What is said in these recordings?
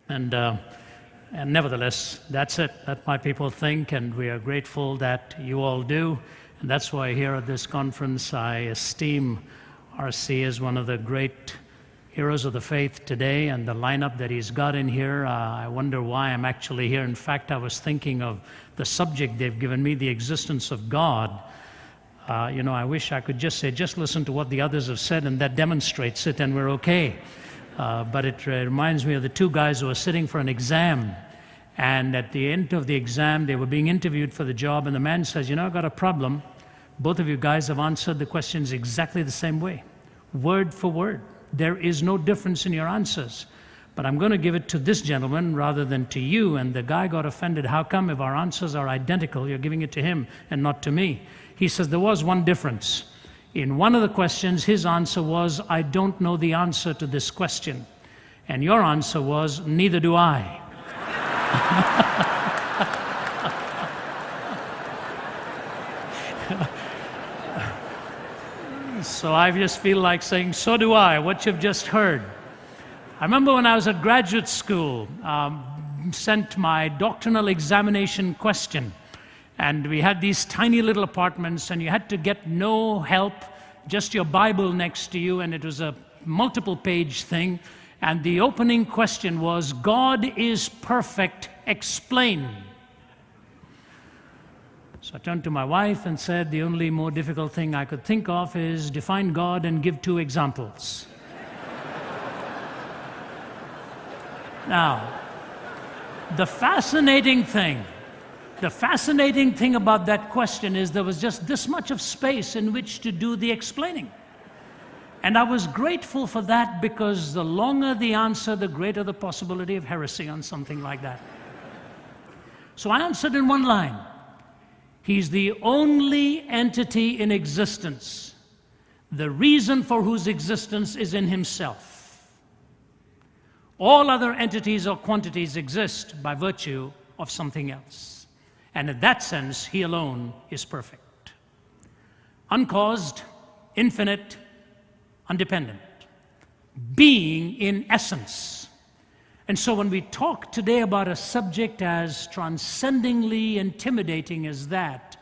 And nevertheless, that's it. That my people think, and we are grateful that you all do. And that's why here at this conference, I esteem R.C. as one of the great heroes of the faith today, and the lineup that he's got in here, I wonder why I'm actually here. In fact, I was thinking of the subject they've given me, the existence of God. I wish I could just say, just listen to what the others have said, and that demonstrates it, and we're okay. But it reminds me of the two guys who were sitting for an exam, and at the end of the exam, they were being interviewed for the job, and the man says, I've got a problem. Both of you guys have answered the questions exactly the same way, word for word. There is no difference in your answers. But I'm going to give it to this gentleman rather than to you. And the guy got offended. How come if our answers are identical, you're giving it to him and not to me? He says there was one difference. In one of the questions, his answer was, I don't know the answer to this question. And your answer was, neither do I. So I just feel like saying, so do I, what you've just heard. I remember when I was at graduate school, sent my doctrinal examination question, and we had these tiny little apartments, and you had to get no help, just your Bible next to you, and it was a multiple page thing, and the opening question was, God is perfect, explain. So I turned to my wife and said, the only more difficult thing I could think of is define God and give 2 examples. Now, the fascinating thing about that question is there was just this much of space in which to do the explaining. And I was grateful for that, because the longer the answer, the greater the possibility of heresy on something like that. So I answered in one line. He's the only entity in existence, the reason for whose existence is in himself. All other entities or quantities exist by virtue of something else. And in that sense, he alone is perfect. Uncaused, infinite, independent. Being in essence. And so when we talk today about a subject as transcendingly intimidating as that,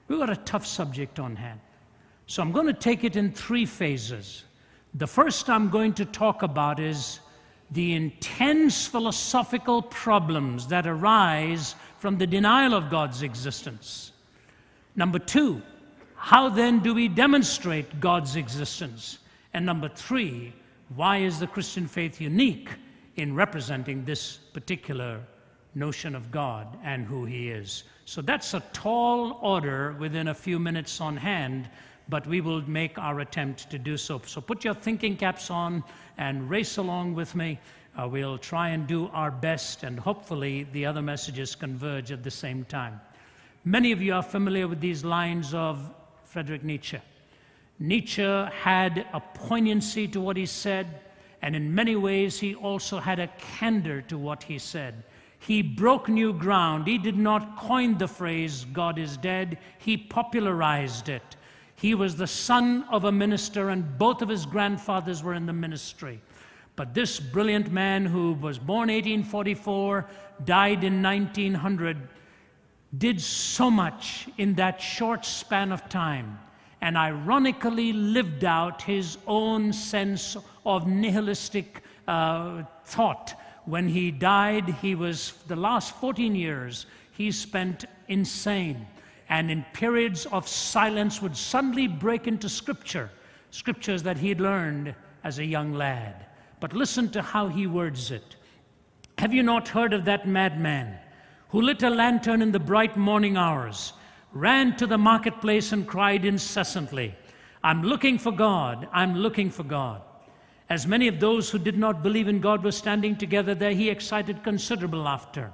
we've got a tough subject on hand. So I'm going to take it in 3 phases. The first I'm going to talk about is the intense philosophical problems that arise from the denial of God's existence. Number 2, how then do we demonstrate God's existence? And number 3, why is the Christian faith unique in representing this particular notion of God and who he is? So that's a tall order within a few minutes on hand, but we will make our attempt to do so. So put your thinking caps on and race along with me. We'll try and do our best, and hopefully the other messages converge at the same time. Many of you are familiar with these lines of Friedrich Nietzsche. Nietzsche had a poignancy to what he said, and in many ways he also had a candor to what he said. He broke new ground. He did not coin the phrase, God is dead. He popularized it. He was the son of a minister, and both of his grandfathers were in the ministry. But this brilliant man, who was born 1844, died in 1900, did so much in that short span of time, and ironically lived out his own sense of nihilistic thought. When he died, the last 14 years, he spent insane, and in periods of silence would suddenly break into scriptures that he'd learned as a young lad. But listen to how he words it. Have you not heard of that madman who lit a lantern in the bright morning hours, ran to the marketplace and cried incessantly, I'm looking for God, I'm looking for God. As many of those who did not believe in God were standing together there, he excited considerable laughter.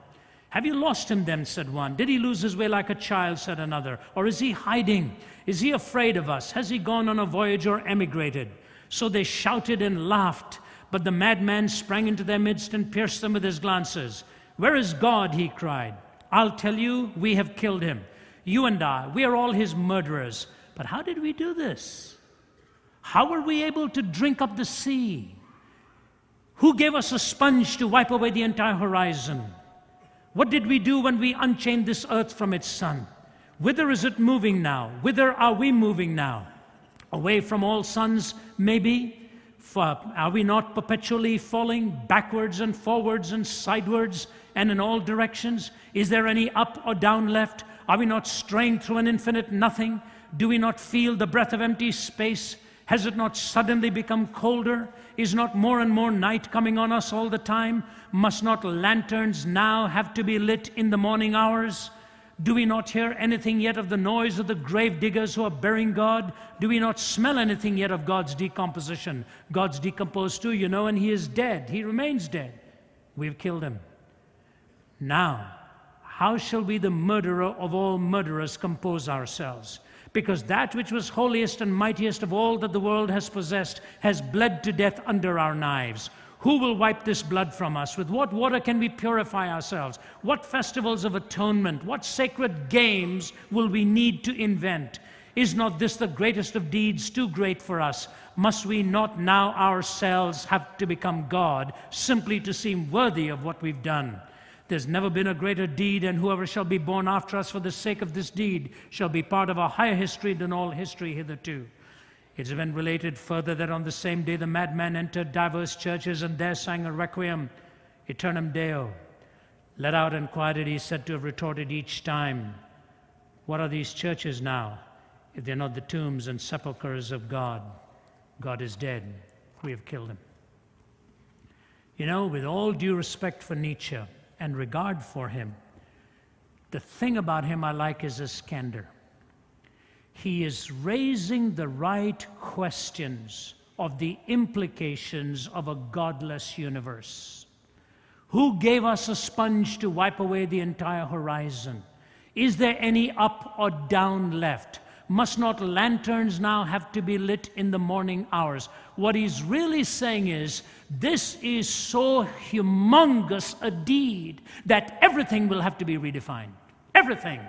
Have you lost him then, said one. Did he lose his way like a child, said another. Or is he hiding? Is he afraid of us? Has he gone on a voyage or emigrated? So they shouted and laughed, but the madman sprang into their midst and pierced them with his glances. Where is God? He cried. I'll tell you, we have killed him. You and I, we are all his murderers. But how did we do this? How were we able to drink up the sea? Who gave us a sponge to wipe away the entire horizon? What did we do when we unchained this earth from its sun? Whither is it moving now? Whither are we moving now? Away from all suns, maybe? Are we not perpetually falling backwards and forwards and sidewards and in all directions? Is there any up or down left? Are we not straying through an infinite nothing? Do we not feel the breath of empty space? Has it not suddenly become colder? Is not more and more night coming on us all the time? Must not lanterns now have to be lit in the morning hours? Do we not hear anything yet of the noise of the grave diggers who are burying God? Do we not smell anything yet of God's decomposition? God's decomposed too, you know, and he is dead. He remains dead. We've killed him. Now, how shall we, the murderer of all murderers, compose ourselves? Because that which was holiest and mightiest of all that the world has possessed has bled to death under our knives. Who will wipe this blood from us? With what water can we purify ourselves? What festivals of atonement, what sacred games will we need to invent? Is not this the greatest of deeds, too great for us? Must we not now ourselves have to become God, simply to seem worthy of what we've done? There's never been a greater deed, and whoever shall be born after us for the sake of this deed shall be part of a higher history than all history hitherto. It's been related further that on the same day the madman entered diverse churches and there sang a requiem, Aeternam Deo. Let out and quieted, he said to have retorted each time, what are these churches now, if they're not the tombs and sepulchres of God? God is dead. We have killed him. You know, with all due respect for Nietzsche and regard for him, the thing about him I like is his candor. He is raising the right questions of the implications of a godless universe. Who gave us a sponge to wipe away the entire horizon? Is there any up or down left? Must not lanterns now have to be lit in the morning hours? What he's really saying is, this is so humongous a deed that everything will have to be redefined. Everything.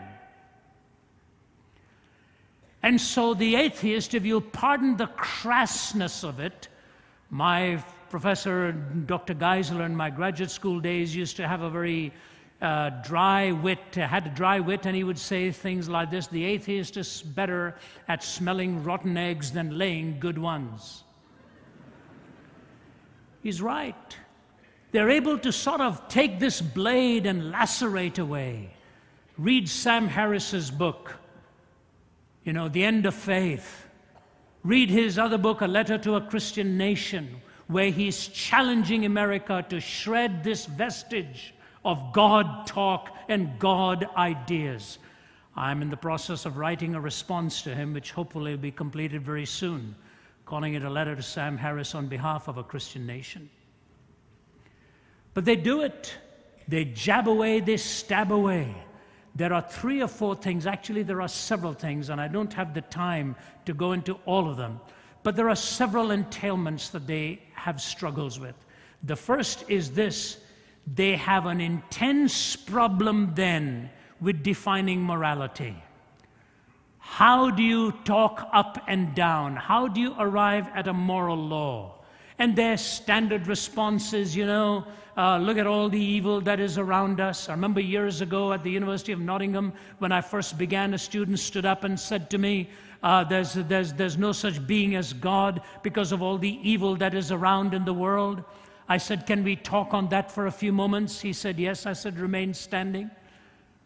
And so the atheist, if you'll pardon the crassness of it, my professor, Dr. Geisler, in my graduate school days used to have a very dry wit, had a dry wit, and he would say things like this: the atheist is better at smelling rotten eggs than laying good ones. He's right. They're able to sort of take this blade and lacerate away. Read Sam Harris's book, you know, The End of Faith. Read his other book, A Letter to a Christian Nation, where he's challenging America to shred this vestige of God talk and God ideas. I'm in the process of writing a response to him, which hopefully will be completed very soon, calling it A Letter to Sam Harris on behalf of a Christian nation. But they do it. They jab away, they stab away. There are 3 or 4 things, actually there are several things, and I don't have the time to go into all of them, but there are several entailments that they have struggles with. The first is this: they have an intense problem then with defining morality. How do you talk up and down? How do you arrive at a moral law? And their standard response is, look at all the evil that is around us. I remember years ago at the University of Nottingham, when I first began, a student stood up and said to me, there's no such being as God because of all the evil that is around in the world. I said, can we talk on that for a few moments? He said, yes. I said, remain standing.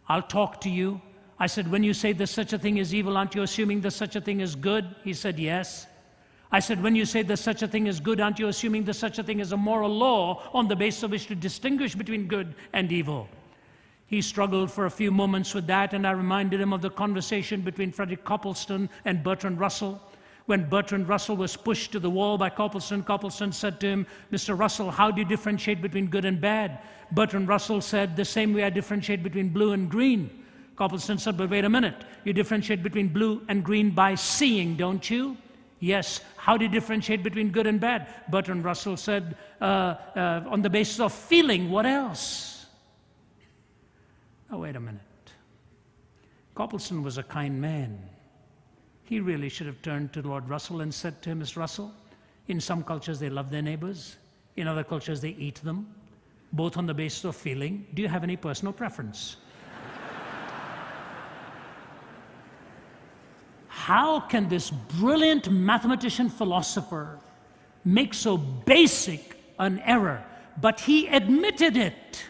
I'll talk to you. I said, when you say there's such a thing as evil, aren't you assuming there's such a thing as good? He said, yes. I said, when you say there's such a thing as good, aren't you assuming there's such a thing as a moral law on the basis of which to distinguish between good and evil? He struggled for a few moments with that, and I reminded him of the conversation between Frederick Copleston and Bertrand Russell. When Bertrand Russell was pushed to the wall by Copleston, Copleston said to him, Mr. Russell, how do you differentiate between good and bad? Bertrand Russell said, the same way I differentiate between blue and green. Copleston said, but wait a minute, you differentiate between blue and green by seeing, don't you? Yes. How do you differentiate between good and bad? Bertrand Russell said, on the basis of feeling. What else? Oh, wait a minute. Copleston was a kind man. He really should have turned to Lord Russell and said to him, Mr. Russell, in some cultures they love their neighbors. In other cultures, they eat them, both on the basis of feeling. Do you have any personal preference? How can this brilliant mathematician philosopher make so basic an error? But he admitted it.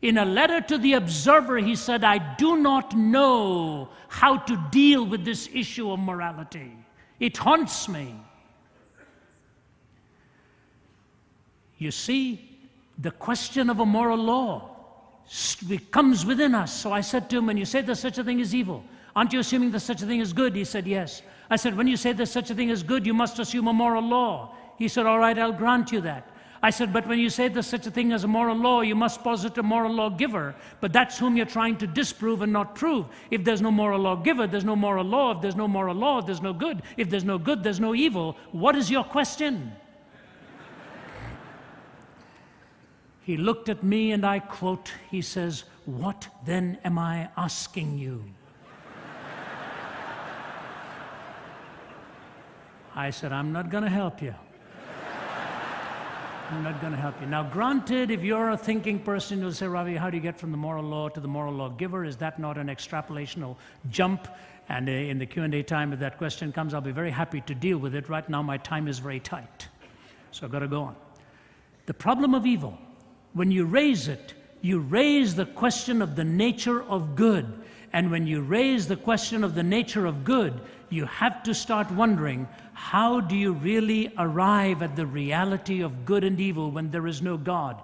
In a letter to the Observer, he said, I do not know how to deal with this issue of morality. It haunts me. You see, the question of a moral law comes within us. So I said to him, when you say there's such a thing as evil, aren't you assuming there's such a thing as good? He said, yes. I said, when you say there's such a thing as good, you must assume a moral law. He said, all right, I'll grant you that. I said, but when you say there's such a thing as a moral law, you must posit a moral lawgiver. But that's whom you're trying to disprove and not prove. If there's no moral lawgiver, there's no moral law. If there's no moral law, there's no good. If there's no good, there's no evil. What is your question? He looked at me and I quote, he says, what then am I asking you? I said, I'm not going to help you. I'm not going to help you. Now, granted, if you're a thinking person, you'll say, Ravi, how do you get from the moral law to the moral lawgiver? Is that not an extrapolational jump? And in the Q&A time, if that question comes, I'll be very happy to deal with it. Right now, my time is very tight. So I've got to go on. The problem of evil, when you raise it, you raise the question of the nature of good. And when you raise the question of the nature of good, you have to start wondering, how do you really arrive at the reality of good and evil when there is no God?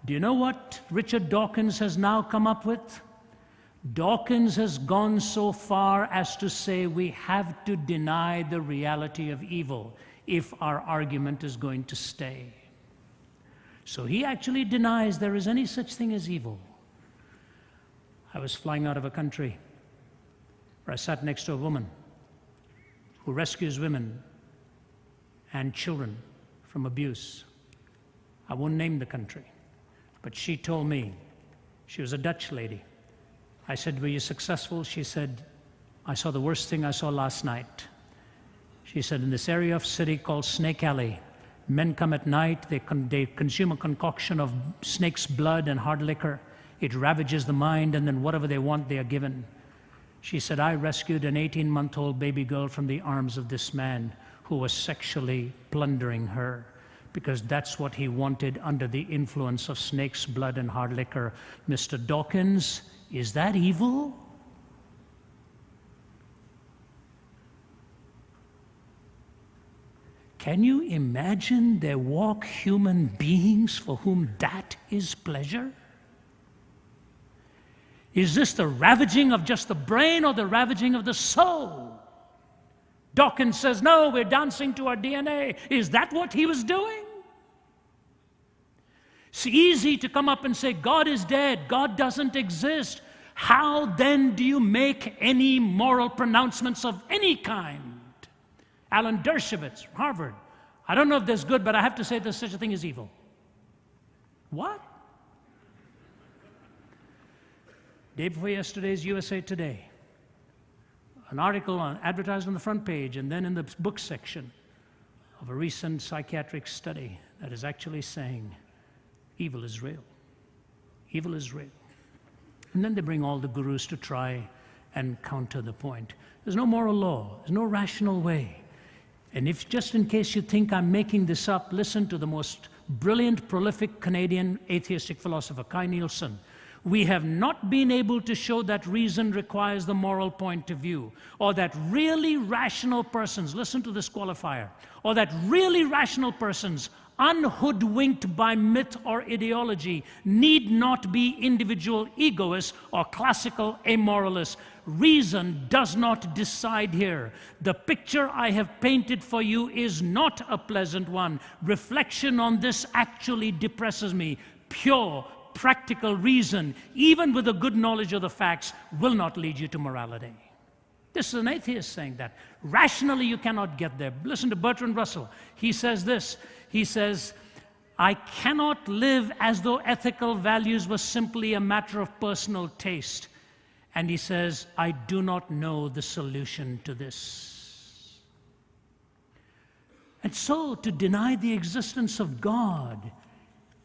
Do you know what Richard Dawkins has now come up with? Dawkins has gone so far as to say we have to deny the reality of evil if our argument is going to stay. So he actually denies there is any such thing as evil. I was flying out of a country where I sat next to a woman who rescues women and children from abuse. I won't name the country, but she told me, she was a Dutch lady. I said, were you successful? She said, I saw the worst thing I saw last night. She said, in this area of city called Snake Alley, men come at night, they consume a concoction of snake's blood and hard liquor. It ravages the mind, and then whatever they want, they are given. She said, I rescued an 18-month-old baby girl from the arms of this man who was sexually plundering her, because that's what he wanted under the influence of snake's blood and hard liquor. Mr. Dawkins, is that evil? Can you imagine there walk human beings for whom that is pleasure? Is this the ravaging of just the brain or the ravaging of the soul? Dawkins says, no, we're dancing to our DNA. Is that what he was doing? It's easy to come up and say, God is dead, God doesn't exist. How then do you make any moral pronouncements of any kind? Alan Dershowitz, Harvard. I don't know if there's good, but I have to say there's such a thing as evil. What? Day before yesterday's USA Today. An article advertised on the front page and then in the book section of a recent psychiatric study that is actually saying evil is real. Evil is real. And then they bring all the gurus to try and counter the point. There's no moral law. There's no rational way. And if, just in case you think I'm making this up, listen to the most brilliant, prolific Canadian atheistic philosopher, Kai Nielsen. We have not been able to show that reason requires the moral point of view, or that really rational persons, listen to this qualifier, or that really rational persons, unhoodwinked by myth or ideology, need not be individual egoists or classical amoralists. Reason does not decide here. The picture I have painted for you is not a pleasant one. Reflection on this actually depresses me. Pure, practical reason, even with a good knowledge of the facts, will not lead you to morality. This is an atheist saying that. Rationally, you cannot get there. Listen to Bertrand Russell. He says this. He says, I cannot live as though ethical values were simply a matter of personal taste. And he says, I do not know the solution to this. And so to deny the existence of God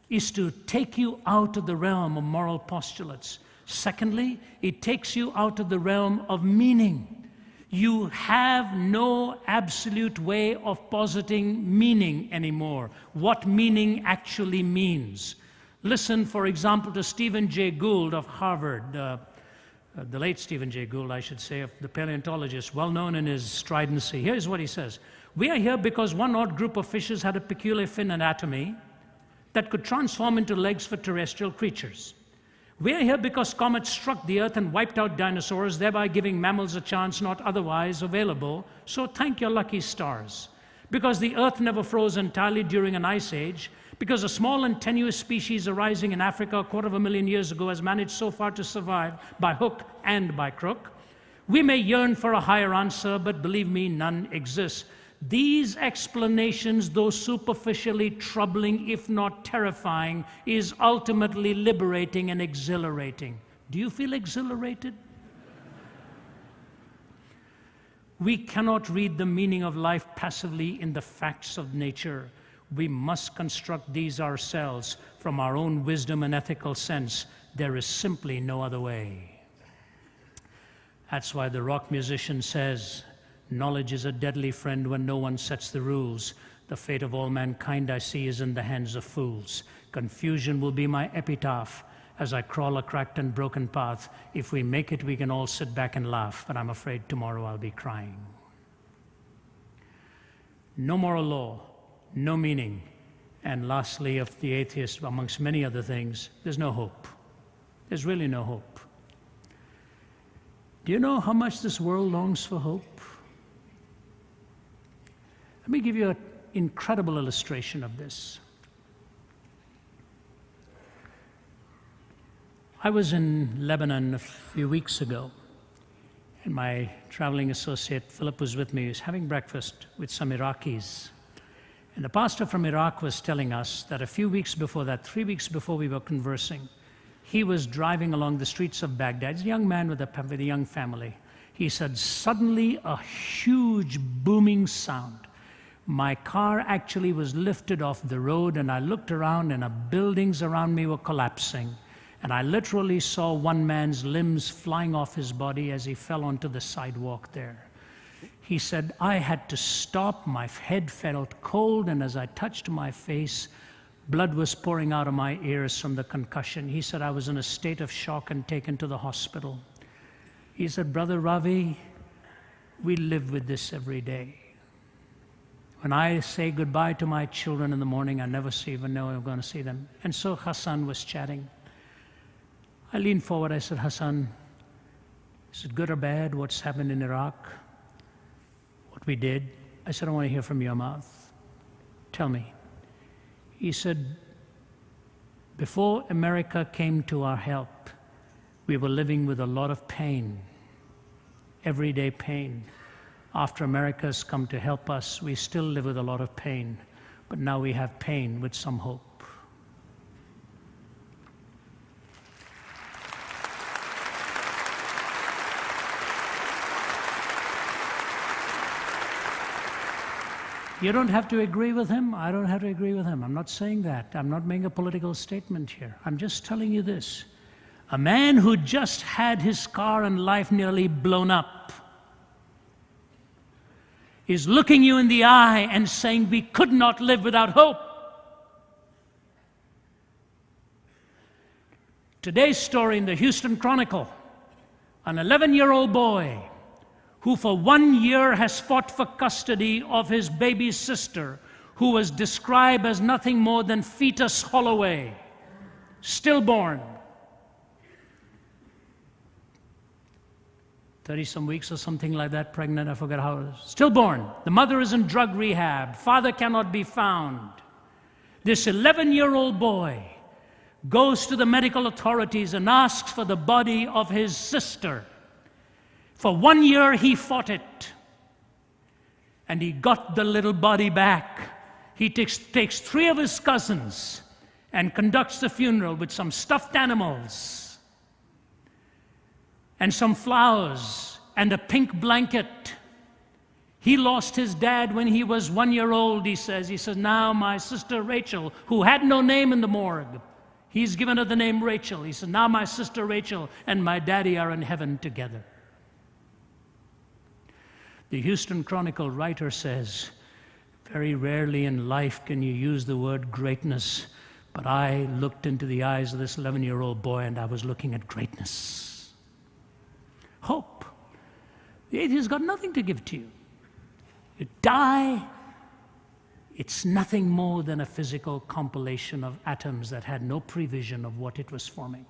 is to take you out of the realm of moral postulates. Secondly, it takes you out of the realm of meaning. You have no absolute way of positing meaning anymore, what meaning actually means. Listen, for example, to Stephen Jay Gould of Harvard, the late Stephen Jay Gould, I should say, the paleontologist, well known in his stridency. Here's what he says. We are here because one odd group of fishes had a peculiar fin anatomy that could transform into legs for terrestrial creatures. We are here because comets struck the earth and wiped out dinosaurs, thereby giving mammals a chance not otherwise available. So thank your lucky stars. Because the earth never froze entirely during an ice age, because a small and tenuous species arising in Africa 250,000 years ago has managed so far to survive by hook and by crook. We may yearn for a higher answer, but believe me, none exists. These explanations, though superficially troubling, if not terrifying, is ultimately liberating and exhilarating. Do you feel exhilarated? We cannot read the meaning of life passively in the facts of nature. We must construct these ourselves from our own wisdom and ethical sense. There is simply no other way. That's why the rock musician says, knowledge is a deadly friend when no one sets the rules. The fate of all mankind I see is in the hands of fools. Confusion will be my epitaph as I crawl a cracked and broken path. If we make it, we can all sit back and laugh, but I'm afraid tomorrow I'll be crying. No moral law, no meaning, and lastly, of the atheist, amongst many other things, there's no hope. There's really no hope. Do you know how much this world longs for hope? Let me give you an incredible illustration of this. I was in Lebanon a few weeks ago, and my traveling associate, Philip, was with me. He was having breakfast with some Iraqis. And the pastor from Iraq was telling us that a few weeks before that, 3 weeks before we were conversing, he was driving along the streets of Baghdad. He's a young man with a young family. He said, suddenly a huge booming sound. My car actually was lifted off the road, and I looked around, and the buildings around me were collapsing. And I literally saw one man's limbs flying off his body as he fell onto the sidewalk there. He said, I had to stop, my head felt cold, and as I touched my face, blood was pouring out of my ears from the concussion. He said, I was in a state of shock and taken to the hospital. He said, Brother Ravi, we live with this every day. When I say goodbye to my children in the morning, I never even know I'm going to see them. And so Hassan was chatting. I leaned forward, I said, Hassan, is it good or bad what's happened in Iraq? What we did? I said, I want to hear from your mouth. Tell me. He said, before America came to our help, we were living with a lot of pain, everyday pain. After America's come to help us, we still live with a lot of pain, but now we have pain with some hope. You don't have to agree with him. I don't have to agree with him. I'm not saying that. I'm not making a political statement here. I'm just telling you this. A man who just had his car and life nearly blown up is looking you in the eye and saying, we could not live without hope. Today's story in the Houston Chronicle, an 11-year-old boy who for 1 year has fought for custody of his baby sister, who was described as nothing more than fetus Holloway, stillborn. 30-some weeks or something like that, pregnant, I forget how it was. Stillborn. The mother is in drug rehab. Father cannot be found. This 11-year-old boy goes to the medical authorities and asks for the body of his sister. For 1 year, he fought it. And he got the little body back. He takes 3 of his cousins and conducts the funeral with some stuffed animals and some flowers and a pink blanket. He lost his dad when he was 1 year old, he says. He says, now my sister Rachel, who had no name in the morgue, he's given her the name Rachel. He says, now my sister Rachel and my daddy are in heaven together. The Houston Chronicle writer says, very rarely in life can you use the word greatness, but I looked into the eyes of this 11-year-old boy and I was looking at greatness. Hope. The atheist has got nothing to give to you. You die, it's nothing more than a physical compilation of atoms that had no prevision of what it was forming.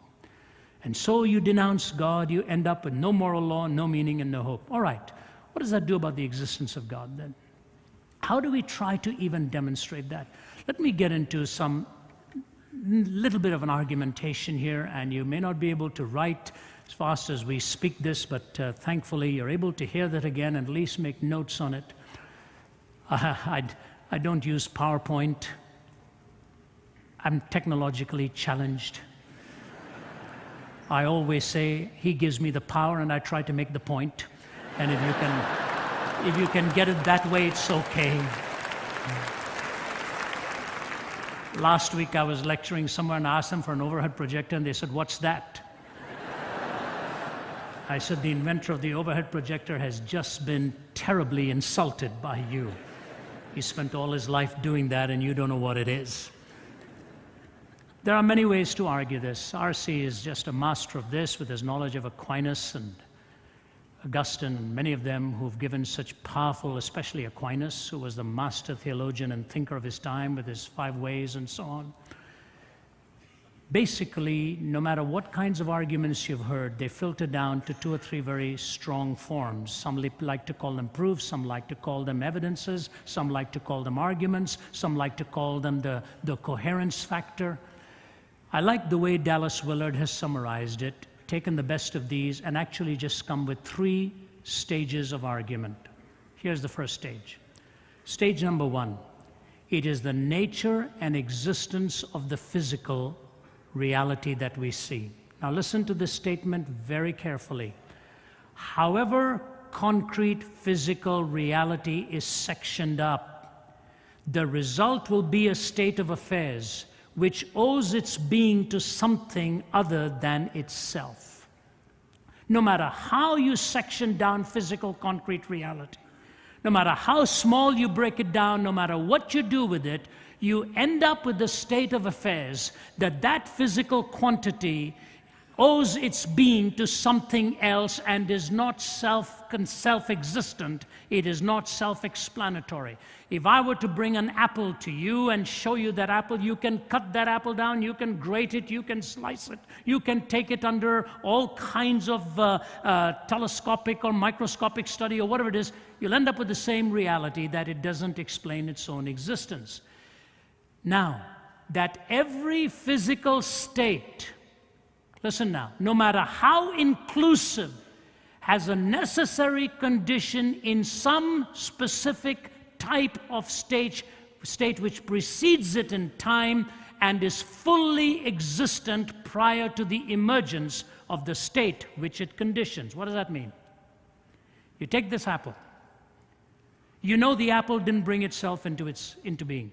And so you denounce God, you end up with no moral law, no meaning, and no hope. All right, what does that do about the existence of God then? How do we try to even demonstrate that? Let me get into some little bit of an argumentation here, and you may not be able to write as fast as we speak this, but thankfully you're able to hear that again and at least make notes on it. I don't use PowerPoint. I'm technologically challenged. I always say, he gives me the power and I try to make the point. And if you can get it that way, it's okay. Last week I was lecturing somewhere and I asked them for an overhead projector and they said, what's that? I said, the inventor of the overhead projector has just been terribly insulted by you. He spent all his life doing that and you don't know what it is. There are many ways to argue this. R.C. is just a master of this with his knowledge of Aquinas and Augustine and many of them who've given such powerful, especially Aquinas, who was the master theologian and thinker of his time with his 5 ways and so on. Basically, no matter what kinds of arguments you've heard, they filter down to 2 or 3 very strong forms. Some like to call them proofs, some like to call them evidences, some like to call them arguments, some like to call them the coherence factor. I like the way Dallas Willard has summarized it, taken the best of these, and actually just come with 3 stages of argument. Here's the first stage. Stage number 1. It is the nature and existence of the physical reality that we see. Now listen to this statement very carefully. However concrete physical reality is sectioned up, the result will be a state of affairs which owes its being to something other than itself. No matter how you section down physical concrete reality, no matter how small you break it down, no matter what you do with it, you end up with the state of affairs that physical quantity owes its being to something else and is not self-existent. It is not self-explanatory. If I were to bring an apple to you and show you that apple, you can cut that apple down, you can grate it, you can slice it, you can take it under all kinds of telescopic or microscopic study or whatever it is, you'll end up with the same reality that it doesn't explain its own existence. Now, that every physical state, listen now, no matter how inclusive, has a necessary condition in some specific type of state which precedes it in time and is fully existent prior to the emergence of the state which it conditions. What does that mean? You take this apple. You know the apple didn't bring itself into being.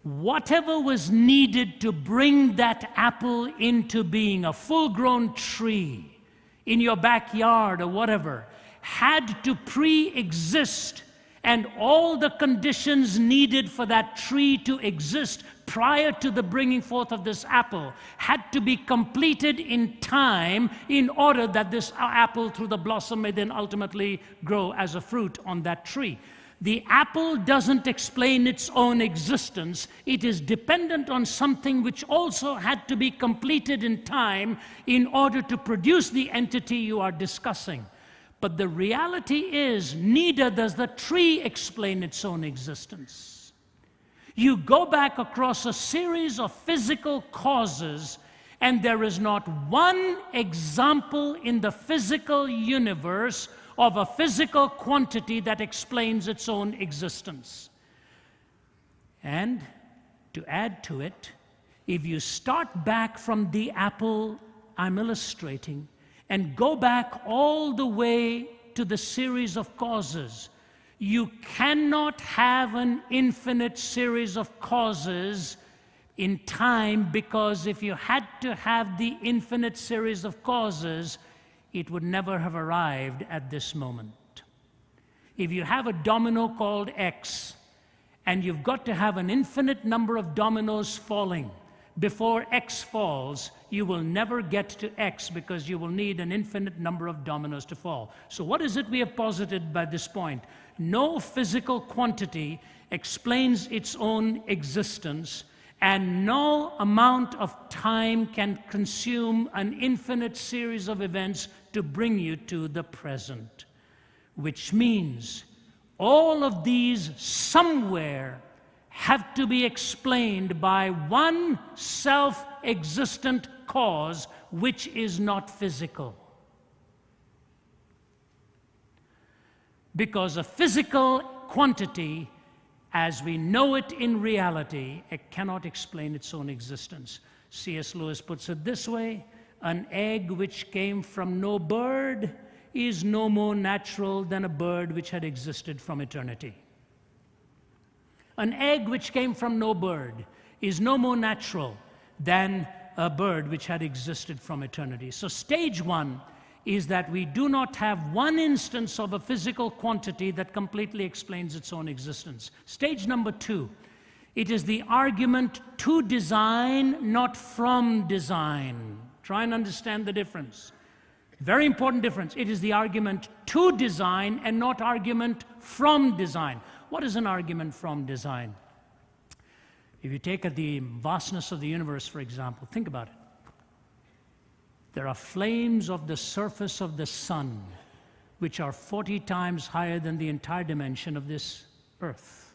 Whatever was needed to bring that apple into being, a full-grown tree in your backyard or whatever, had to pre-exist, and all the conditions needed for that tree to exist prior to the bringing forth of this apple had to be completed in time in order that this apple through the blossom may then ultimately grow as a fruit on that tree. The apple doesn't explain its own existence. It is dependent on something which also had to be completed in time in order to produce the entity you are discussing. But the reality is, neither does the tree explain its own existence. You go back across a series of physical causes, and there is not one example in the physical universe of a physical quantity that explains its own existence. And to add to it, if you start back from the apple I'm illustrating and go back all the way to the series of causes, You cannot have an infinite series of causes in time, because if you had to have the infinite series of causes, it would never have arrived at this moment. If you have a domino called X, and you've got to have an infinite number of dominoes falling before X falls, you will never get to X, because you will need an infinite number of dominoes to fall. So what is it we have posited by this point? No physical quantity explains its own existence, and no amount of time can consume an infinite series of events to bring you to the present. Which means all of these somewhere have to be explained by one self-existent cause, which is not physical. Because a physical quantity, as we know it in reality, it cannot explain its own existence. C.S. Lewis puts it this way: an egg which came from no bird is no more natural than a bird which had existed from eternity. An egg which came from no bird is no more natural than a bird which had existed from eternity. So stage one is that we do not have one instance of a physical quantity that completely explains its own existence. Stage number two, it is the argument to design, not from design. Try and understand the difference. Very important difference. It is the argument to design and not argument from design. What is an argument from design? If you take the vastness of the universe, for example, think about it. There are flames of the surface of the sun, which are 40 times higher than the entire dimension of this earth.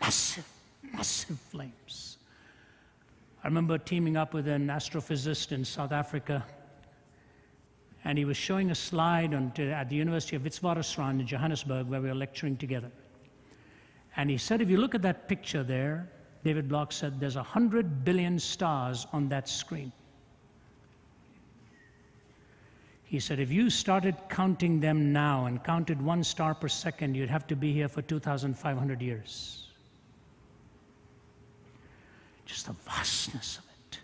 Massive, massive flames. I remember teaming up with an astrophysicist in South Africa, and he was showing a slide at the University of Witwatersrand in Johannesburg, where we were lecturing together. And he said, if you look at that picture there, David Bloch said, there's 100 billion stars on that screen. He said, if you started counting them now and counted 1 star per second, you'd have to be here for 2,500 years. Just the vastness of it.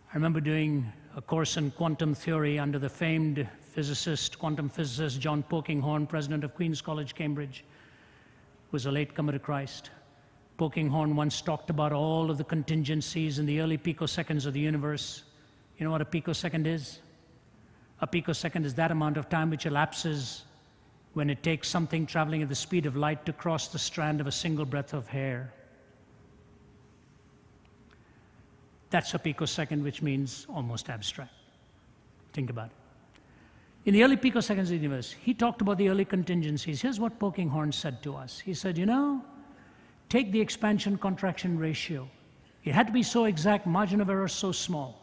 I remember doing a course in quantum theory under the famed quantum physicist John Polkinghorne, president of Queen's College, Cambridge, who was a latecomer to Christ. Polkinghorne once talked about all of the contingencies in the early picoseconds of the universe. You know what a picosecond is? A picosecond is that amount of time which elapses when it takes something traveling at the speed of light to cross the strand of a single breath of hair. That's a picosecond, which means almost abstract. Think about it. In the early picoseconds of the universe, he talked about the early contingencies. Here's what Polkinghorne said to us. He said, take the expansion-contraction ratio. It had to be so exact, margin of error so small.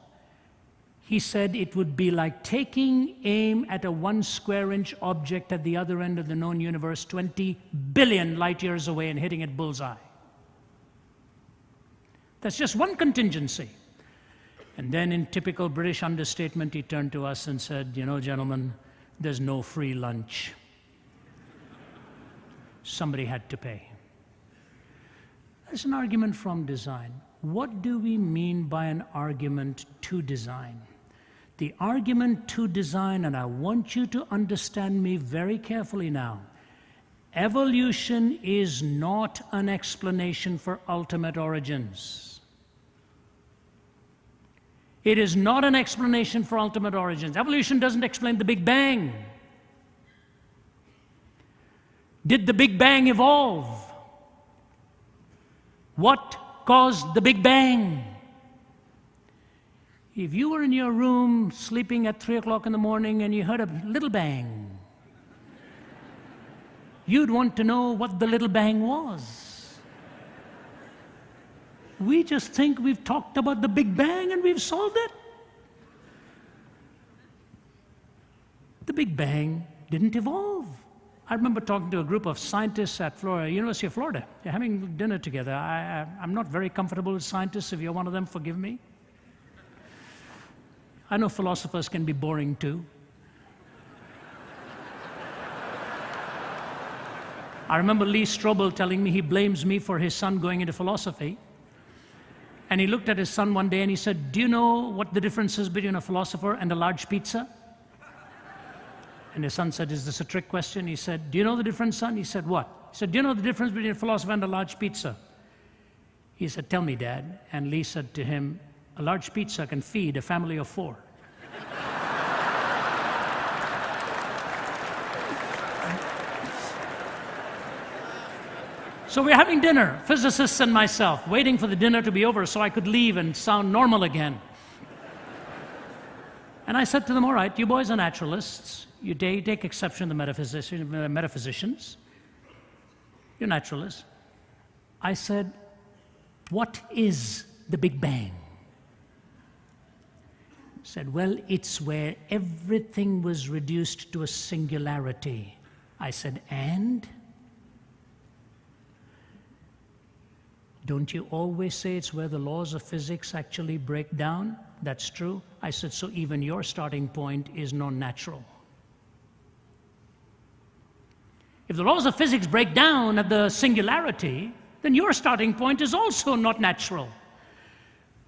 He said it would be like taking aim at a 1 square inch object at the other end of the known universe, 20 billion light years away, and hitting it bullseye. That's just one contingency. And then in typical British understatement, he turned to us and said, gentlemen, there's no free lunch. Somebody had to pay. That's an argument from design. What do we mean by an argument to design? The argument to design, and I want you to understand me very carefully now, evolution is not an explanation for ultimate origins. It is not an explanation for ultimate origins. Evolution doesn't explain the Big Bang. Did the Big Bang evolve? What caused the Big Bang? If you were in your room sleeping at 3 o'clock in the morning and you heard a little bang, you'd want to know what the little bang was. We just think we've talked about the Big Bang and we've solved it. The Big Bang didn't evolve. I remember talking to a group of scientists at University of Florida. They're having dinner together. I'm not very comfortable with scientists. If you're one of them, forgive me. I know philosophers can be boring too. I remember Lee Strobel telling me he blames me for his son going into philosophy. And he looked at his son one day and he said, "Do you know what the difference is between a philosopher and a large pizza?" And his son said, "Is this a trick question?" He said, "Do you know the difference, son?" He said, "What?" He said, "Do you know the difference between a philosopher and a large pizza?" He said, "Tell me, Dad." And Lee said to him, "A large pizza can feed a family of 4. So we're having dinner, physicists and myself, waiting for the dinner to be over so I could leave and sound normal again. And I said to them, "All right, you boys are naturalists. You take exception to the metaphysicians. You're naturalists." I said, "What is the Big Bang?" He said, "Well, it's where everything was reduced to a singularity." I said, "And?" "Don't you always say it's where the laws of physics actually break down?" "That's true." I said, "So even your starting point is non-natural." If the laws of physics break down at the singularity, then your starting point is also not natural.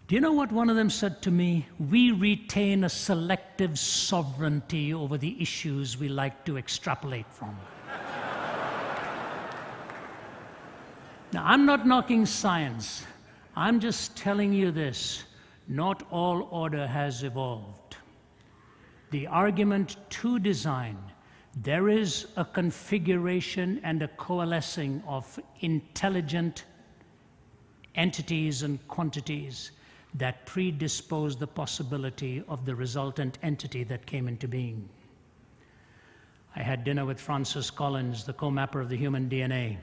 Do you know what one of them said to me? "We retain a selective sovereignty over the issues we like to extrapolate from." Now, I'm not knocking science. I'm just telling you this. Not all order has evolved. The argument to design, there is a configuration and a coalescing of intelligent entities and quantities that predispose the possibility of the resultant entity that came into being. I had dinner with Francis Collins, the co-mapper of the human DNA.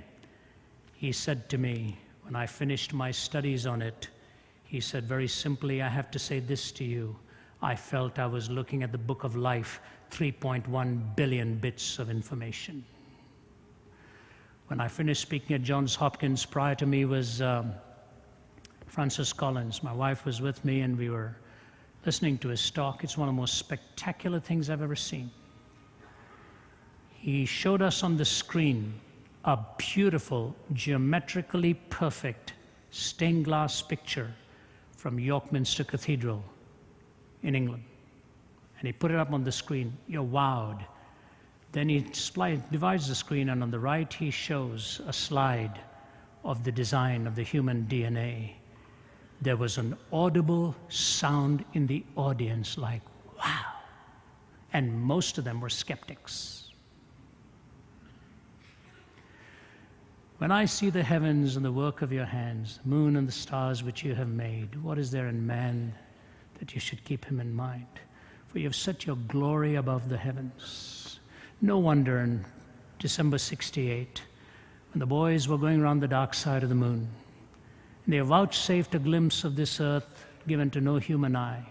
He said to me, when I finished my studies on it, he said very simply, "I have to say this to you. I felt I was looking at the book of life, 3.1 billion bits of information." When I finished speaking at Johns Hopkins, prior to me was Francis Collins. My wife was with me and we were listening to his talk. It's one of the most spectacular things I've ever seen. He showed us on the screen a beautiful, geometrically perfect stained glass picture from York Minster Cathedral in England. And he put it up on the screen. You're wowed. Then he divides the screen, and on the right he shows a slide of the design of the human DNA. There was an audible sound in the audience like, "Wow." And most of them were skeptics. When I see the heavens and the work of your hands, the moon and the stars which you have made, what is there in man that you should keep him in mind? For you have set your glory above the heavens. No wonder in December 68, when the boys were going around the dark side of the moon, and they vouchsafed a glimpse of this earth given to no human eye,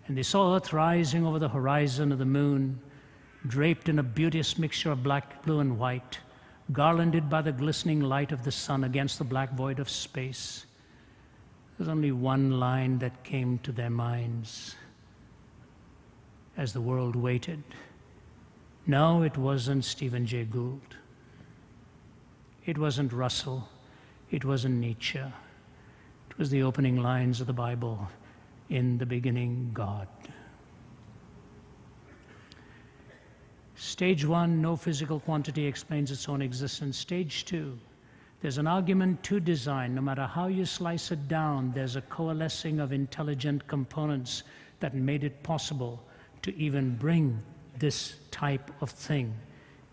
and they saw earth rising over the horizon of the moon, draped in a beauteous mixture of black, blue, and white, garlanded by the glistening light of the sun against the black void of space. There's only one line that came to their minds as the world waited. No, it wasn't Stephen Jay Gould. It wasn't Russell. It wasn't Nietzsche. It was the opening lines of the Bible. In the beginning, God. Stage 1, no physical quantity explains its own existence. Stage 2, there's an argument to design. No matter how you slice it down, there's a coalescing of intelligent components that made it possible to even bring this type of thing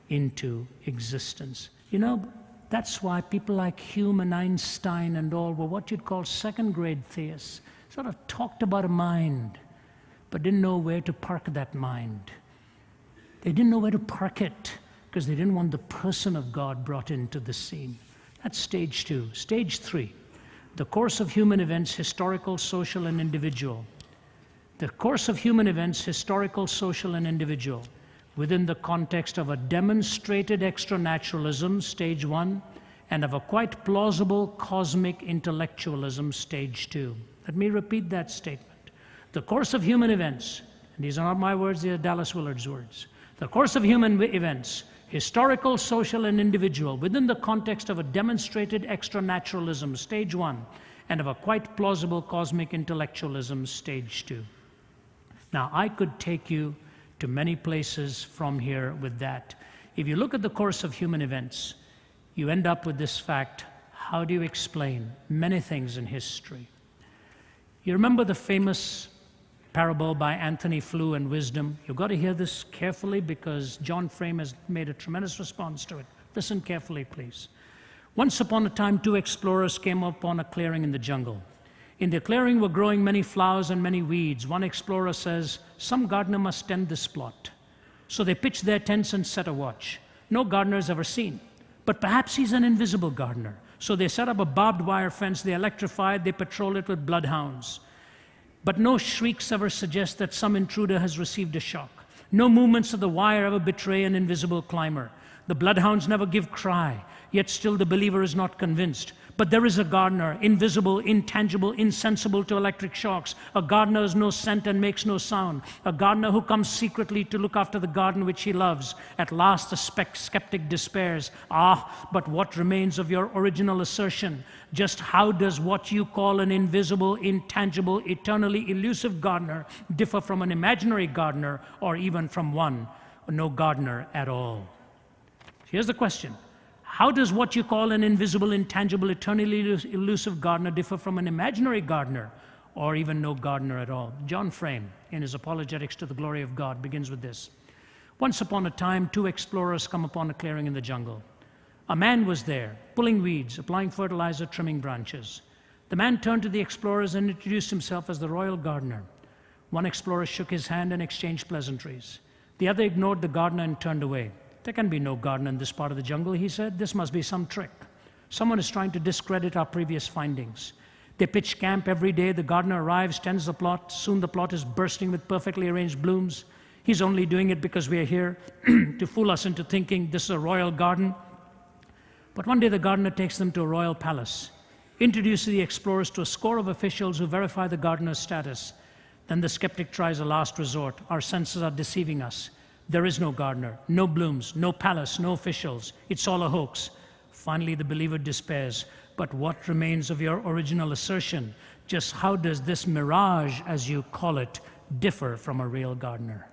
into existence. You know, that's why people like Hume and Einstein and all were what you'd call second-grade theists. Sort of talked about a mind, but didn't know where to park that mind. They didn't know where to park it because they didn't want the person of God brought into the scene. That's stage 2. Stage 3, the course of human events, historical, social, and individual. The course of human events, historical, social, and individual, within the context of a demonstrated extranaturalism, stage 1, and of a quite plausible cosmic intellectualism, stage 2. Let me repeat that statement. The course of human events, and these are not my words, they are Dallas Willard's words. The course of human events, historical, social, and individual, within the context of a demonstrated extranaturalism, stage 1, and of a quite plausible cosmic intellectualism, stage 2. Now, I could take you to many places from here with that. If you look at the course of human events, you end up with this fact: how do you explain many things in history? You remember the famous parable by Anthony Flew and Wisdom? You've got to hear this carefully because John Frame has made a tremendous response to it. Listen carefully, please. Once upon a time, 2 explorers came upon a clearing in the jungle. In the clearing were growing many flowers and many weeds. One explorer says, "Some gardener must tend this plot." So they pitched their tents and set a watch. No gardener is ever seen, but perhaps he's an invisible gardener. So they set up a barbed wire fence, they electrified, they patrol it with bloodhounds. But no shrieks ever suggest that some intruder has received a shock. No movements of the wire ever betray an invisible climber. The bloodhounds never give cry, yet still the believer is not convinced. But there is a gardener, invisible, intangible, insensible to electric shocks. A gardener has no scent and makes no sound. A gardener who comes secretly to look after the garden which he loves. At last the skeptic despairs. Ah, but what remains of your original assertion? Just how does what you call an invisible, intangible, eternally elusive gardener differ from an imaginary gardener, or even from one, no gardener at all? Here's the question. How does what you call an invisible, intangible, eternally elusive gardener differ from an imaginary gardener, or even no gardener at all? John Frame, in his Apologetics to the Glory of God, begins with this. Once upon a time, 2 explorers come upon a clearing in the jungle. A man was there, pulling weeds, applying fertilizer, trimming branches. The man turned to the explorers and introduced himself as the royal gardener. One explorer shook his hand and exchanged pleasantries. The other ignored the gardener and turned away. "There can be no gardener in this part of the jungle," he said. "This must be some trick. Someone is trying to discredit our previous findings." They pitch camp every day. The gardener arrives, tends the plot. Soon the plot is bursting with perfectly arranged blooms. He's only doing it because we are here to fool us into thinking this is a royal garden. But one day the gardener takes them to a royal palace, introduces the explorers to a score of officials who verify the gardener's status. Then the skeptic tries a last resort. Our senses are deceiving us. There is no gardener, no blooms, no palace, no officials. It's all a hoax. Finally, the believer despairs. But what remains of your original assertion? Just how does this mirage, as you call it, differ from a real gardener?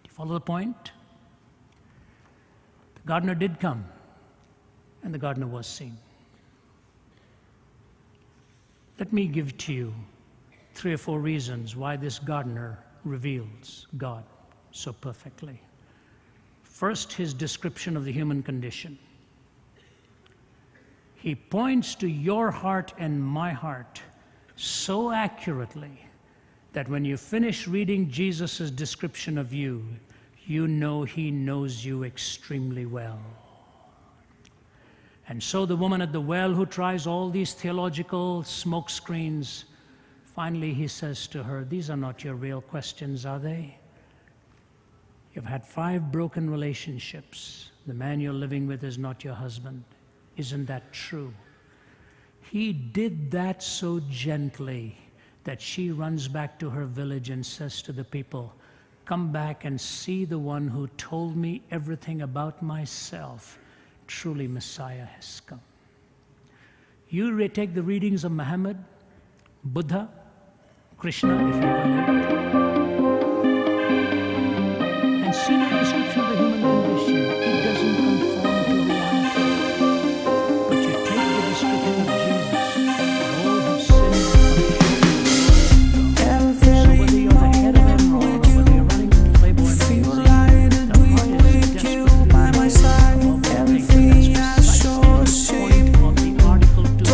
Do you follow the point? The gardener did come, and the gardener was seen. Let me give to you 3 or 4 reasons why this gardener reveals God so perfectly. First, his description of the human condition. He points to your heart and my heart so accurately that when you finish reading Jesus' description of you, you know he knows you extremely well. And so the woman at the well who tries all these theological smoke screens, finally, he says to her, "These are not your real questions, are they? You've had 5 broken relationships. The man you're living with is not your husband. Isn't that true?" He did that so gently that she runs back to her village and says to the people, "Come back and see the one who told me everything about myself. Truly, Messiah has come." You take the readings of Muhammad, Buddha, Krishna, if you will, and see the description of the human condition. It doesn't conform to reality. But you take the description of Jesus, and all have sinned and come short of the glory of God. So whether you're the head of Enron, or whether you're running a Playboy magazine, the heart is desperately above all things. That's precisely the point of the article today.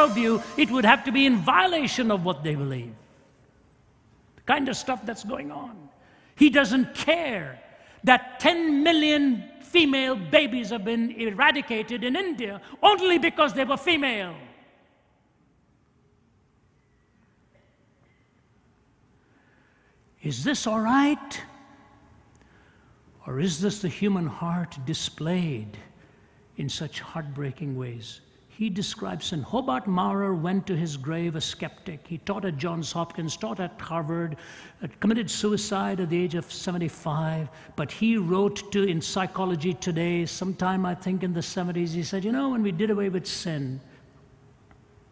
worldview, it would have to be in violation of what they believe. The kind of stuff that's going on. He doesn't care that 10 million female babies have been eradicated in India only because they were female. Is this all right? Or is this the human heart displayed in such heartbreaking ways? He describes, and Hobart Maurer went to his grave a skeptic. He taught at Johns Hopkins, taught at Harvard, committed suicide at the age of 75. But he wrote in Psychology Today, sometime I think in the 70s, he said, when we did away with sin,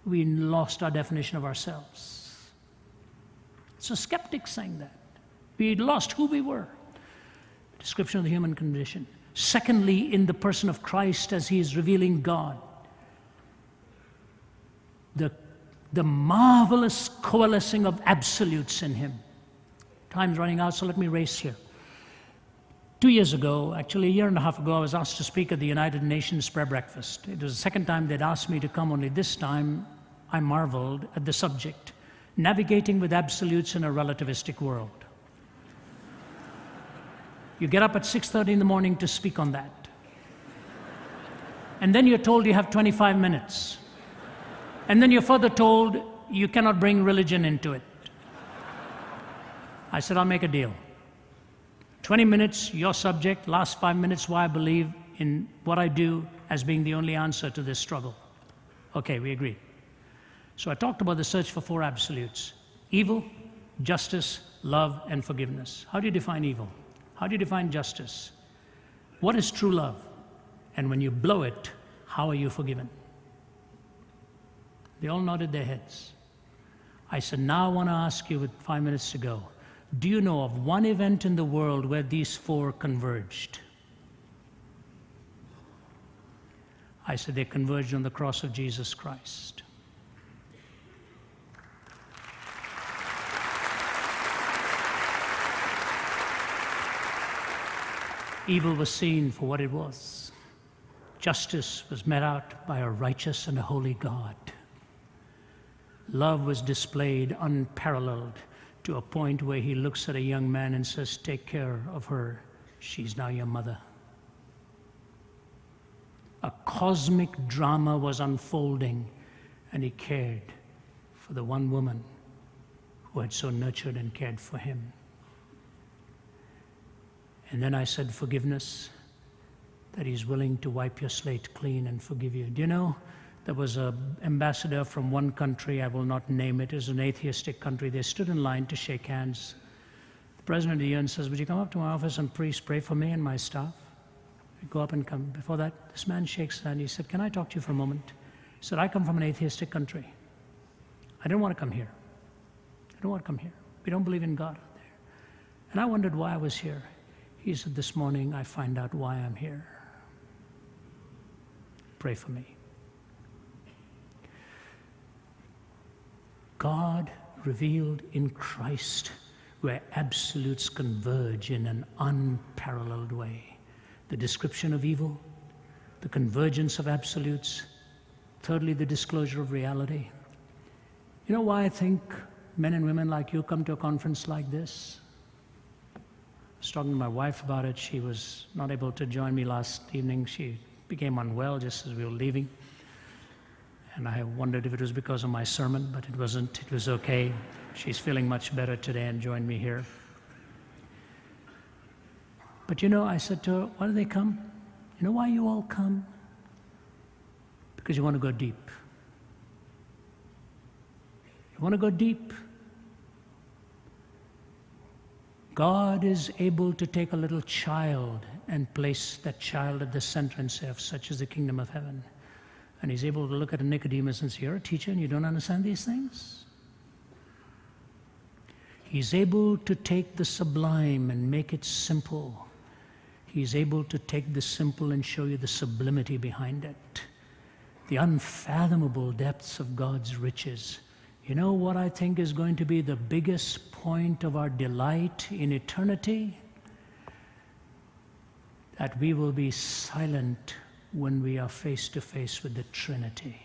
we lost our definition of ourselves. It's a skeptic saying that. We lost who we were. Description of the human condition. Secondly, in the person of Christ as he is revealing God. The marvelous coalescing of absolutes in him. Time's running out, so let me race here. 2 years ago, actually a year and a half ago, I was asked to speak at the United Nations prayer breakfast. It was the second time they'd asked me to come, only this time I marveled at the subject. Navigating with absolutes in a relativistic world. You get up at 6:30 in the morning to speak on that. And then you're told you have 25 minutes. And then you're further told you cannot bring religion into it. I said, I'll make a deal. 20 minutes, your subject, last 5 minutes, why I believe in what I do as being the only answer to this struggle. Okay, we agreed. So I talked about the search for 4 absolutes. Evil, justice, love, and forgiveness. How do you define evil? How do you define justice? What is true love? And when you blow it, how are you forgiven? They all nodded their heads. I said, now I want to ask you with 5 minutes to go. Do you know of one event in the world where these 4 converged? I said, they converged on the cross of Jesus Christ. Evil was seen for what it was. Justice was met out by a righteous and a holy God. Love was displayed unparalleled to a point where he looks at a young man and says, take care of her. She's now your mother. A cosmic drama was unfolding, and he cared for the one woman who had so nurtured and cared for him. And then I said, forgiveness, that he's willing to wipe your slate clean and forgive you. Do you know, there was an ambassador from one country, I will not name it, it was an atheistic country. They stood in line to shake hands. The president of the UN says, would you come up to my office and please pray for me and my staff? I go up and come. Before that, this man shakes his hand. He said, can I talk to you for a moment? He said, I come from an atheistic country. I don't want to come here. I don't want to come here. We don't believe in God out there. And I wondered why I was here. He said, this morning I find out why I'm here. Pray for me. God revealed in Christ, where absolutes converge in an unparalleled way. The description of evil, the convergence of absolutes, thirdly, the disclosure of reality. You know why I think men and women like you come to a conference like this? I was talking to my wife about it. She was not able to join me last evening. She became unwell just as we were leaving. And I wondered if it was because of my sermon, but it wasn't. It was okay. She's feeling much better today and joined me here. But I said to her, why do they come? You know why you all come? Because you want to go deep. You want to go deep. God is able to take a little child and place that child at the center and say, such is the kingdom of heaven. And he's able to look at a Nicodemus and say, you're a teacher and you don't understand these things? He's able to take the sublime and make it simple. He's able to take the simple and show you the sublimity behind it. The unfathomable depths of God's riches. You know what I think is going to be the biggest point of our delight in eternity? That we will be silent when we are face to face with the Trinity.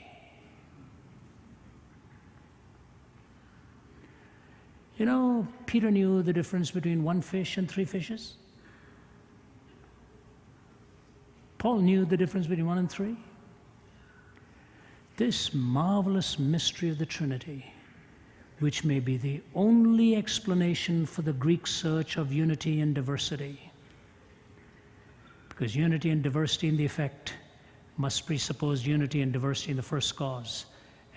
You know, Peter knew the difference between one fish and 3 fishes. Paul knew the difference between 1 and 3. This marvelous mystery of the Trinity, which may be the only explanation for the Greek search of unity and diversity. Because unity and diversity in the effect must presuppose unity and diversity in the first cause.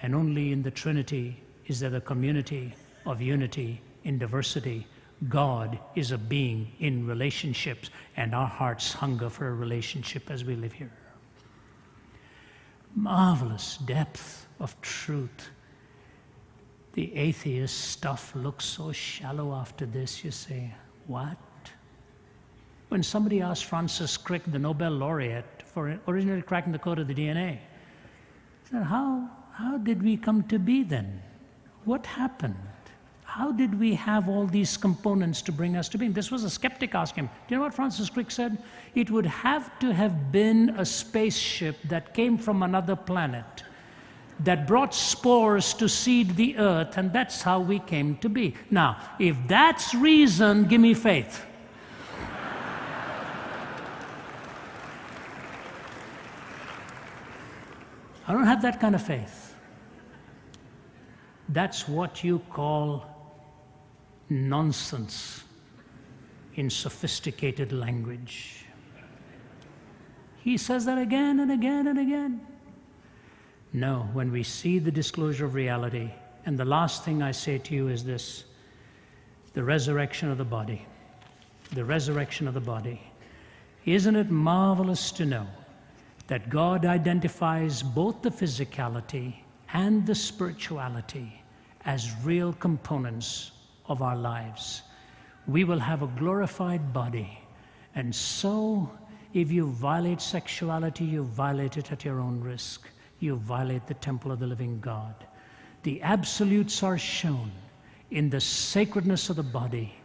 And only in the Trinity is there the community of unity in diversity. God is a being in relationships, and our hearts hunger for a relationship as we live here. Marvelous depth of truth. The atheist stuff looks so shallow after this. You say, what? When somebody asked Francis Crick, the Nobel laureate, for originally cracking the code of the DNA, he said, how did we come to be then? What happened? How did we have all these components to bring us to being? This was a skeptic asking him. Do you know what Francis Crick said? It would have to have been a spaceship that came from another planet, that brought spores to seed the earth, and that's how we came to be. Now, if that's reason, give me faith. I don't have that kind of faith. That's what you call nonsense in sophisticated language. He says that again and again and again. No, when we see the disclosure of reality, and the last thing I say to you is this, the resurrection of the body. The resurrection of the body. Isn't it marvelous to know that God identifies both the physicality and the spirituality as real components of our lives? We will have a glorified body, and so if you violate sexuality, you violate it at your own risk. You violate the temple of the living God. The absolutes are shown in the sacredness of the body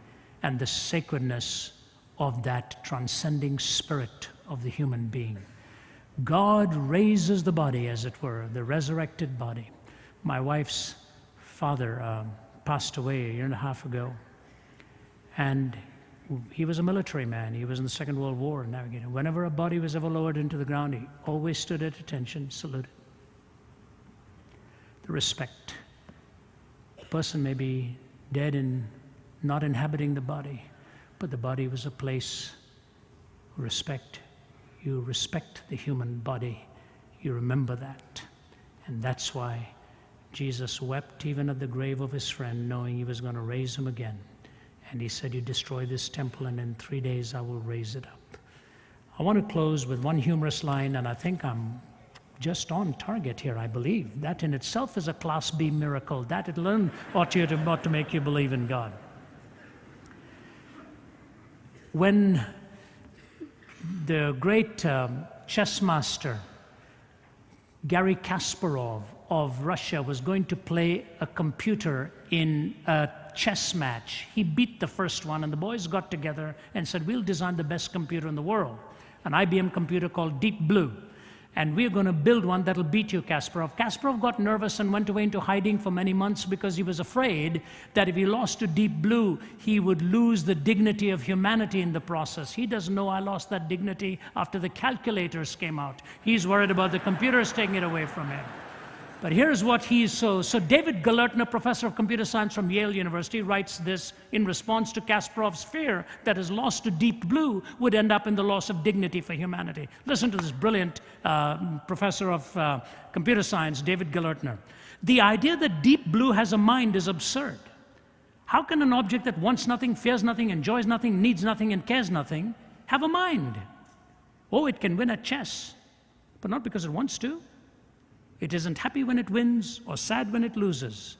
and the sacredness of that transcending spirit of the human being. God raises the body, as it were, the resurrected body. My wife's father passed away 1.5 years ago, and he was a military man. He was in the Second World War navigating. Whenever a body was ever lowered into the ground, he always stood at attention, saluted. The respect. The person may be dead and not inhabiting the body, but the body was a place of respect. You respect the human body. You remember that. And that's why Jesus wept even at the grave of his friend, knowing he was going to raise him again. And he said, you destroy this temple, and in 3 days I will raise it up. I want to close with one humorous line, and I think I'm just on target here, I believe. That in itself is a Class B miracle. That alone ought to make you believe in God. When the great chess master Garry Kasparov of Russia was going to play a computer in a chess match, he beat the first one, and the boys got together and said, we'll design the best computer in the world, an IBM computer called Deep Blue, and we're going to build one that'll beat you, Kasparov. Kasparov got nervous and went away into hiding for many months because he was afraid that if he lost to Deep Blue, he would lose the dignity of humanity in the process. He doesn't know I lost that dignity after the calculators came out. He's worried about the computers taking it away from him. But here's what so David Galertner, professor of computer science from Yale University, writes this in response to Kasparov's fear that his loss to Deep Blue would end up in the loss of dignity for humanity. Listen to this brilliant professor of computer science, David Galertner. The idea that Deep Blue has a mind is absurd. How can an object that wants nothing, fears nothing, enjoys nothing, needs nothing, and cares nothing have a mind? Oh, it can win at chess, but not because it wants to. It isn't happy when it wins or sad when it loses.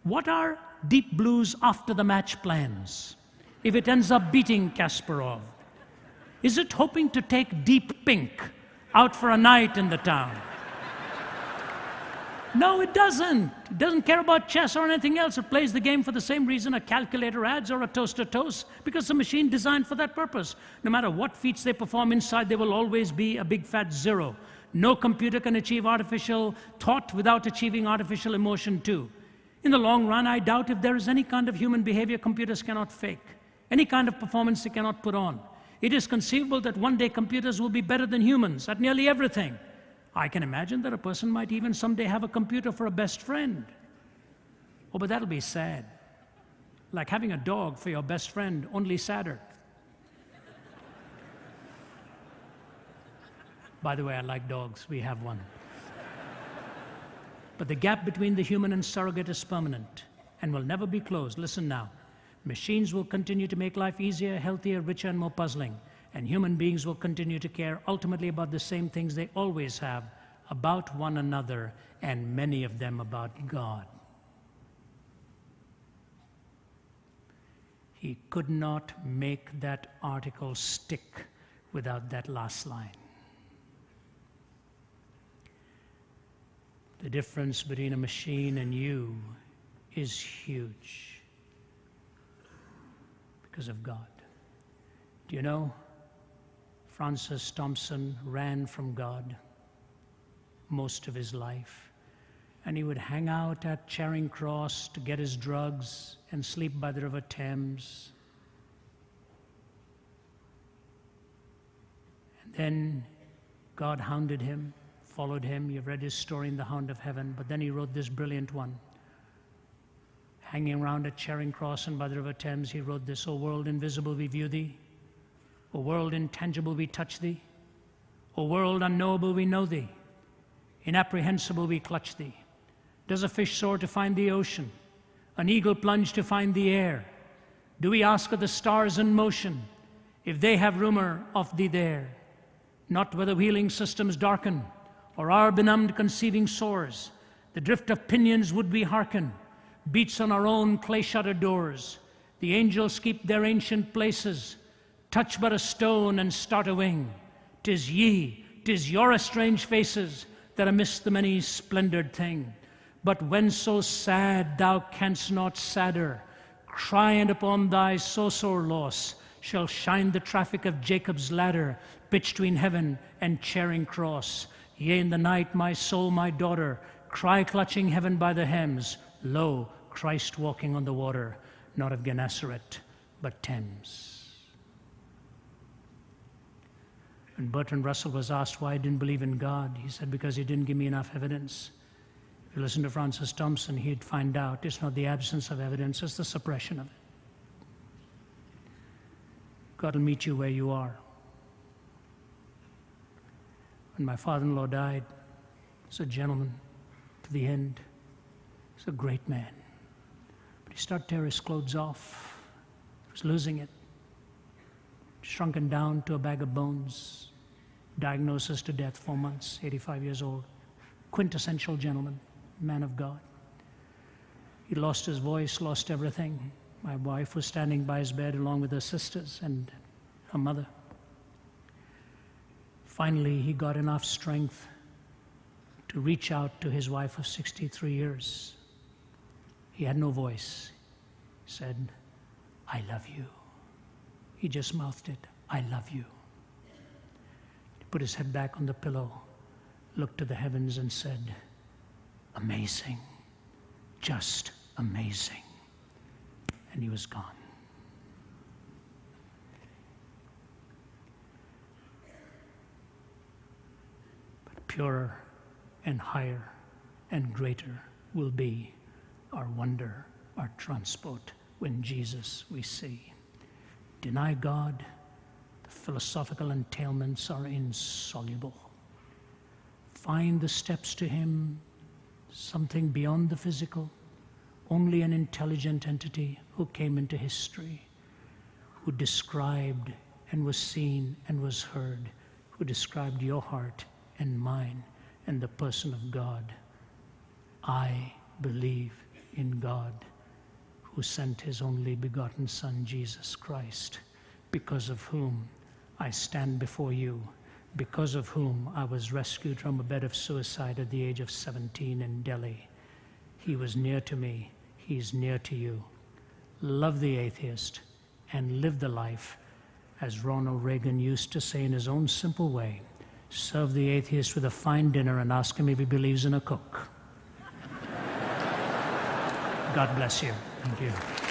What are Deep Blue's after-the-match plans if it ends up beating Kasparov? Is it hoping to take Deep Pink out for a night in the town? No, it doesn't. It doesn't care about chess or anything else. It plays the game for the same reason a calculator adds or a toaster toasts, because it's a machine designed for that purpose. No matter what feats they perform inside, there will always be a big fat zero. No computer can achieve artificial thought without achieving artificial emotion too. In the long run, I doubt if there is any kind of human behavior computers cannot fake, any kind of performance they cannot put on. It is conceivable that one day computers will be better than humans at nearly everything. I can imagine that a person might even someday have a computer for a best friend. Oh, but that'll be sad. Like having a dog for your best friend, only sadder. By the way, I like dogs. We have one. But the gap between the human and surrogate is permanent and will never be closed. Listen now. Machines will continue to make life easier, healthier, richer, and more puzzling. And human beings will continue to care ultimately about the same things they always have, about one another, and many of them about God. He could not make that article stick without that last line. The difference between a machine and you is huge because of God. Do you know, Francis Thompson ran from God most of his life, and he would hang out at Charing Cross to get his drugs and sleep by the River Thames. And then God hounded him, followed him. You've read his story in The Hound of Heaven, but then he wrote this brilliant one. Hanging around at Charing Cross and by the River Thames, he wrote this, O world invisible, we view thee. O world intangible, we touch thee. O world unknowable, we know thee. Inapprehensible, we clutch thee. Does a fish soar to find the ocean? An eagle plunge to find the air? Do we ask of the stars in motion if they have rumor of thee there? Not whether wheeling systems darken or our benumbed conceiving soars. The drift of pinions would we hearken, beats on our own clay-shuttered doors. The angels keep their ancient places, touch but a stone and start a wing. 'Tis ye, 'tis your estranged faces that amiss the many splendored thing. But when so sad thou canst not sadder, crying upon thy so sore loss, shall shine the traffic of Jacob's ladder, pitched between heaven and Charing Cross. Yea, in the night, my soul, my daughter, cry clutching heaven by the hems, lo, Christ walking on the water, not of Gennesaret, but Thames. When Bertrand Russell was asked why he didn't believe in God, he said, because he didn't give me enough evidence. If you listen to Francis Thompson, he'd find out it's not the absence of evidence, it's the suppression of it. God will meet you where you are. When my father-in-law died, he was a gentleman to the end. He was a great man. But he started to tear his clothes off. He was losing it. Shrunken down to a bag of bones. Diagnosis to death, 4 months, 85 years old. Quintessential gentleman, man of God. He lost his voice, lost everything. My wife was standing by his bed along with her sisters and her mother. Finally, he got enough strength to reach out to his wife of 63 years. He had no voice. He said, I love you. He just mouthed it, I love you. He put his head back on the pillow, looked to the heavens and said, amazing, just amazing. And he was gone. But purer and higher and greater will be our wonder, our transport when Jesus we see. Deny God, the philosophical entailments are insoluble. Find the steps to Him, something beyond the physical, only an intelligent entity who came into history, who described and was seen and was heard, who described your heart and mine and the person of God. I believe in God, who sent His only begotten Son, Jesus Christ, because of whom I stand before you, because of whom I was rescued from a bed of suicide at the age of 17 in Delhi. He was near to me. He's near to you. Love the atheist and live the life, as Ronald Reagan used to say in his own simple way. Serve the atheist with a fine dinner and ask him if he believes in a cook. God bless you. Thank you.